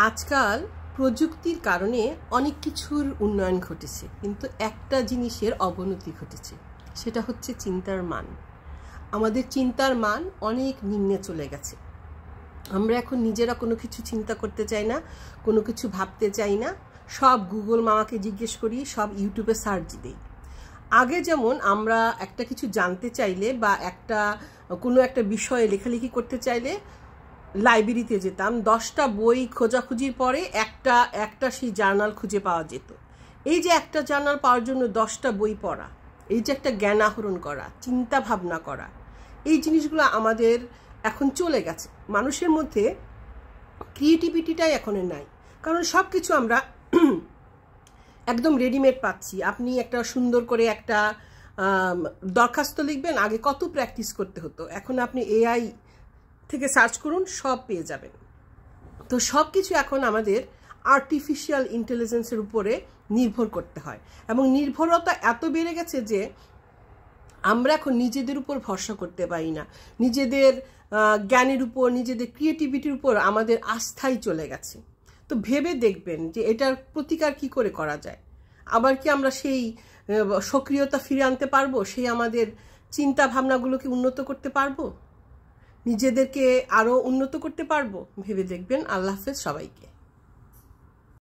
আজকাল প্রযুক্তির কারণে অনেক কিছুর উন্নয়ন ঘটেছে, কিন্তু একটা জিনিসের অবনতি ঘটেছে, সেটা হচ্ছে চিন্তার মান। আমাদের চিন্তার মান অনেক নিম্নে চলে গেছে। আমরা এখন নিজেরা কোনো কিছু চিন্তা করতে চাই না, কোনো কিছু ভাবতে চাই না, সব গুগল মামাকে জিজ্ঞেস করি, সব ইউটিউবে সার্চ দিই। আগে যেমন আমরা একটা কিছু জানতে চাইলে বা কোনো একটা বিষয়ে লেখালেখি করতে চাইলে লাইব্রেরিতে যেতাম, 10টা বই খোঁজাখুঁজির পরে একটা সেই জার্নাল খুঁজে পাওয়া যেত। এই যে একটা জার্নাল পাওয়ার জন্য 10টা বই পড়া, এই যে একটা জ্ঞান আহরণ করা, চিন্তা ভাবনা করা, এই জিনিসগুলো আমাদের এখন চলে গেছে। মানুষের মধ্যে ক্রিয়েটিভিটিটাই এখন নাই, কারণ সব কিছু আমরা একদম রেডিমেড পাচ্ছি। আপনি একটা সুন্দর করে একটা দরখাস্ত লিখবেন, আগে কত প্র্যাকটিস করতে হতো, এখন আপনি এআই থেকে সার্চ করুন, সব পেয়ে যাবেন। তো সব কিছু এখন আমাদের আর্টিফিশিয়াল ইন্টেলিজেন্সের উপরে নির্ভর করতে হয়, এবং নির্ভরতা এত বেড়ে গেছে যে আমরা এখন নিজেদের উপর ভরসা করতে পারি না। নিজেদের জ্ঞানের উপর, নিজেদের ক্রিয়েটিভিটির উপর আমাদের আস্থাই চলে গেছে। তো ভেবে দেখবেন যে এটার প্রতিকার কি করে করা যায়। আবার কি আমরা সেই সক্রিয়তা ফিরে আনতে পারবো, সেই আমাদের চিন্তা ভাবনাগুলোকে উন্নত করতে পারবো, নিজেদেরকে আরো উন্নত করতে পারবো? ভেবে দেখবেন। আল্লাহ হাফেজ সবাইকে।